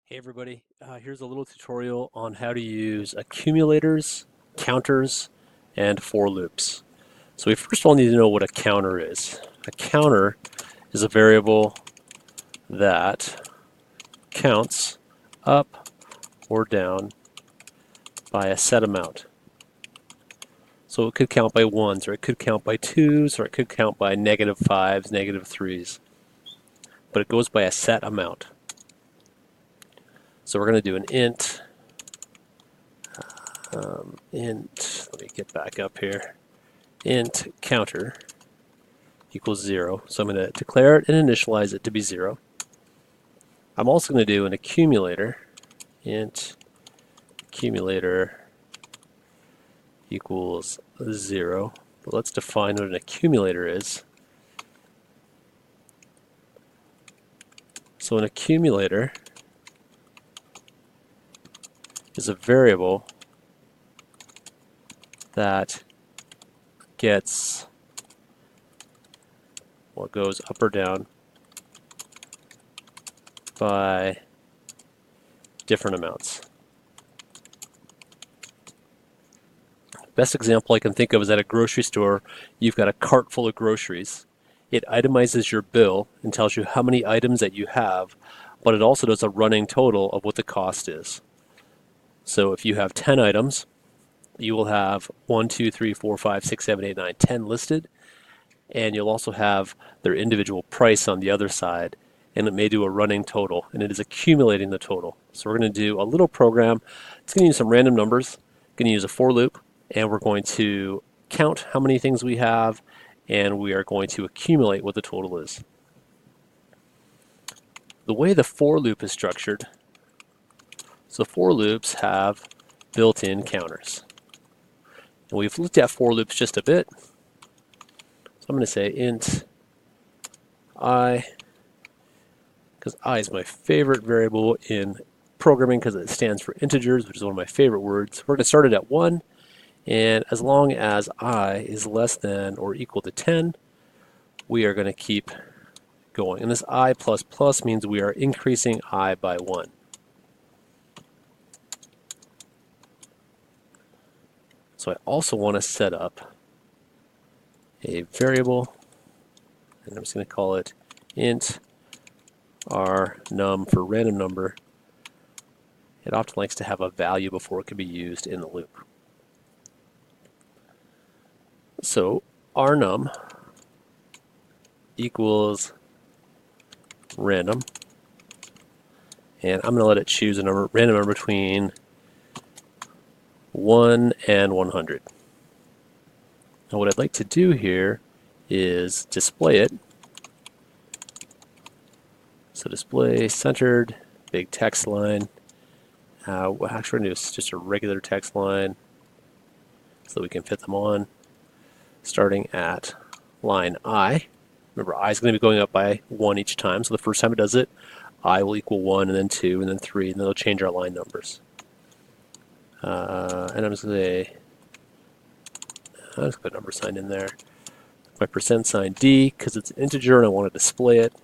Hey everybody, here's a little tutorial on how to use accumulators, counters, and for loops. So we first of all need to know what a counter is. A counter is a variable that counts up or down by a set amount. So it could count by ones, or it could count by twos, or it could count by negative fives, negative threes. But it goes by a set amount. So we're going to do an int, let me get back up here, int counter equals 0. So I'm going to declare it and initialize it to be 0. I'm also going to do an accumulator, int accumulator equals 0. But let's define what an accumulator is. So an accumulator is a variable that gets what goes up or down by different amounts. Best example I can think of is at a grocery store. You've got a cart full of groceries. It itemizes your bill and tells you how many items that you have, but it also does a running total of what the cost is. So if you have 10 items, you will have 1, 2, 3, 4, 5, 6, 7, 8, 9, 10 listed, and you'll also have their individual price on the other side, and it may do a running total, and it is accumulating the total. So we're going to do a little program. It's going to use some random numbers, going to use a for loop, and we're going to count how many things we have, and we are going to accumulate what the total is. The way the for loop is structured, so for loops have built-in counters. And we've looked at for loops just a bit. So I'm going to say int I, because I is my favorite variable in programming because it stands for integers, which is one of my favorite words. We're going to start it at 1, and as long as I is less than or equal to 10, we are going to keep going. And this I plus plus means we are increasing I by 1. So I also want to set up a variable, and I'm just going to call it int rnum for random number. It often likes to have a value before it can be used in the loop. So rnum equals random, and I'm going to let it choose a number, random number between 1 and 100. Now what I'd like to do here is display it. So display centered, big text line. What actually we're going to do is just a regular text line so that we can fit them on. Starting at line I. Remember, I is going to be going up by 1 each time. So the first time it does it, I will equal 1, and then 2, and then 3, and then it'll change our line numbers. And I'm just going to put a number sign in there. My percent sign D, because it's an integer and I want to display it.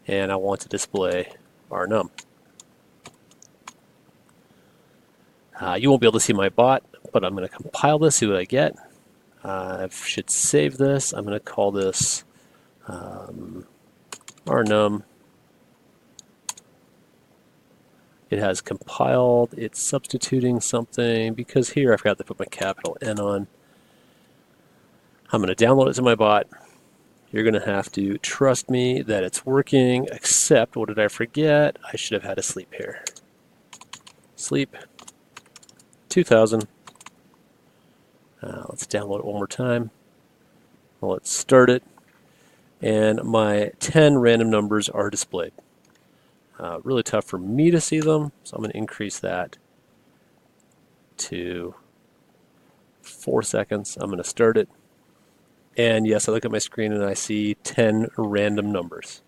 And I want to display rnum. You won't be able to see my bot, but I'm going to compile this, see what I get. I should save this. I'm going to call this rnum. It has compiled. It's substituting something because here I forgot to put my capital N on. I'm going to download it to my bot. You're going to have to trust me that it's working, except, what did I forget? I should have had a sleep here. Sleep 2000. Let's download it one more time. Let's start it. And my 10 random numbers are displayed. Really tough for me to see them, so I'm going to increase that to 4 seconds. I'm going to start it. And yes, I look at my screen and I see 10 random numbers.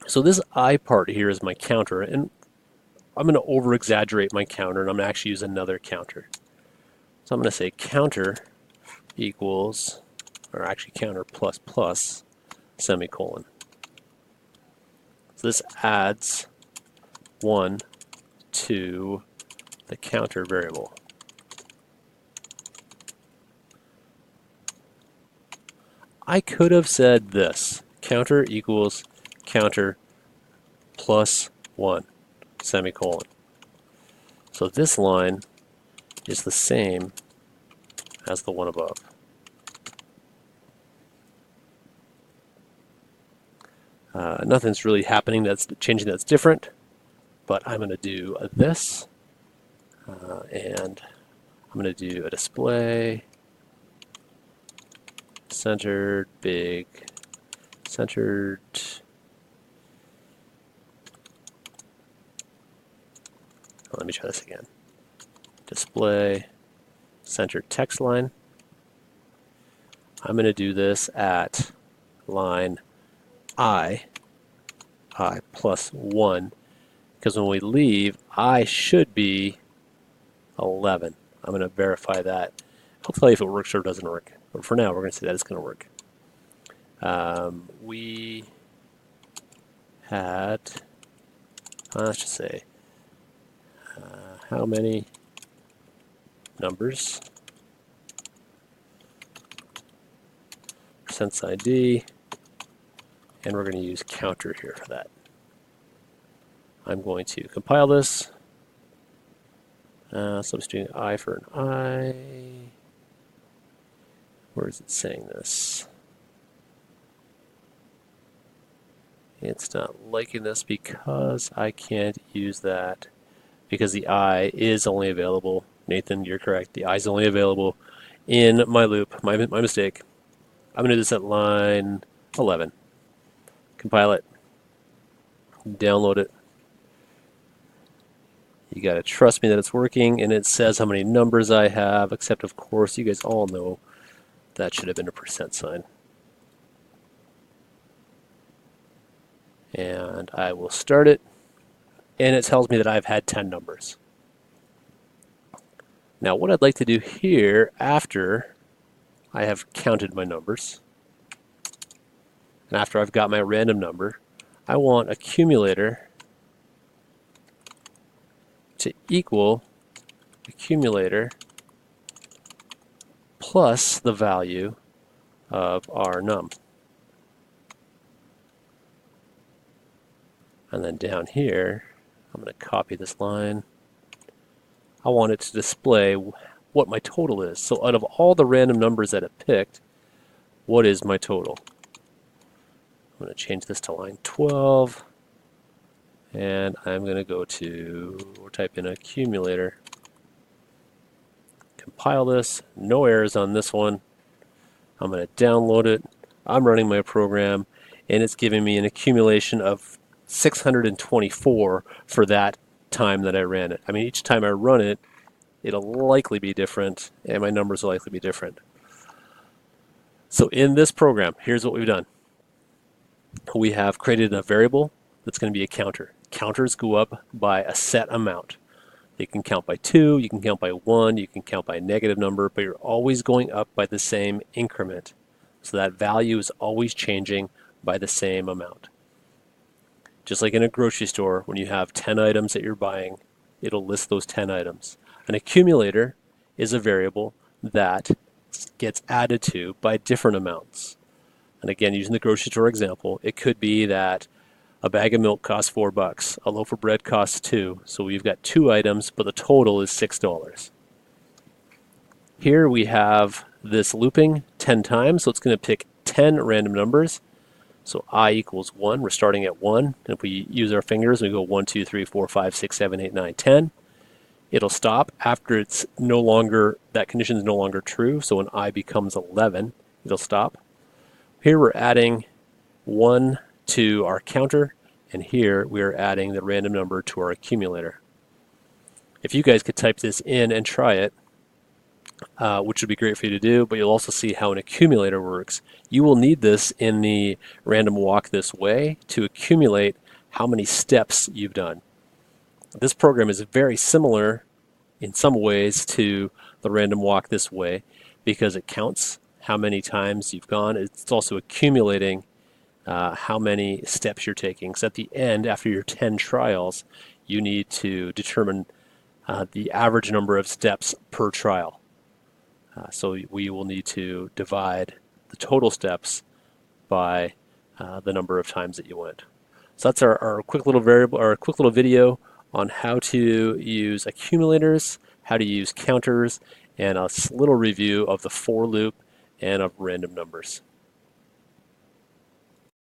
So this I part here is my counter, and I'm going to over-exaggerate my counter, and I'm going to actually use another counter. So I'm going to say counter equals, or actually counter plus plus, semicolon. So this adds 1 to the counter variable. I could have said this, counter equals counter plus 1, semicolon. So this line is the same as the one above. Nothing's really happening that's changing that's different, but I'm going to do this, and I'm going to do a display, centered, big, centered. Let me try this again. Display, centered text line. I'm going to do this at line I plus 1, because when we leave, I should be 11. I'm going to verify that. I'll tell you if it works or doesn't work. But for now, we're going to say that it's going to work. We had, let's just say, how many numbers, percents ID, and we're going to use counter here for that. I'm going to compile this, substituting I for an I. Where is it saying this? It's not liking this because I can't use that, because the I is only available. Nathan, you're correct. The I is only available in my loop. My mistake. I'm going to do this at line 11. Compile it. Download it. You got to trust me that it's working, and it says how many numbers I have, except of course you guys all know that should have been a percent sign. And I will start it, and it tells me that I've had 10 numbers. Now what I'd like to do here, after I have counted my numbers, and after I've got my random number, I want accumulator to equal accumulator plus the value of our num. And then down here, I'm going to copy this line. I want it to display what my total is. So out of all the random numbers that it picked, what is my total? I'm going to change this to line 12, and I'm going to go to, or type in accumulator, compile this, no errors on this one. I'm going to download it. I'm running my program, and it's giving me an accumulation of 624 for that time that I ran it. I mean, each time I run it, it'll likely be different, and my numbers will likely be different. So in this program, here's what we've done. We have created a variable that's going to be a counter. Counters go up by a set amount. You can count by 2, you can count by 1, you can count by a negative number, but you're always going up by the same increment. So that value is always changing by the same amount. Just like in a grocery store, when you have 10 items that you're buying, it'll list those 10 items. An accumulator is a variable that gets added to by different amounts. And again, using the grocery store example, it could be that a bag of milk costs $4, a loaf of bread costs $2, so we've got 2 items, but the total is $6. Here we have this looping 10 times, so it's going to pick 10 random numbers. So I equals 1, we're starting at 1. And if we use our fingers, we go 1, 2, 3, 4, 5, 6, 7, 8, 9, 10. It'll stop after it's no longer, that condition is no longer true, so when I becomes 11, it'll stop. Here we're adding 1 to our counter, and here we're adding the random number to our accumulator. If you guys could type this in and try it, which would be great for you to do, but you'll also see how an accumulator works. You will need this in the random walk this way to accumulate how many steps you've done. This program is very similar in some ways to the random walk this way because it counts how many times you've gone. It's also accumulating how many steps you're taking. So at the end, after your 10 trials, you need to determine the average number of steps per trial. So we will need to divide the total steps by the number of times that you went. So that's our quick little variable, our quick little video on how to use accumulators, how to use counters, and a little review of the for loop and of random numbers.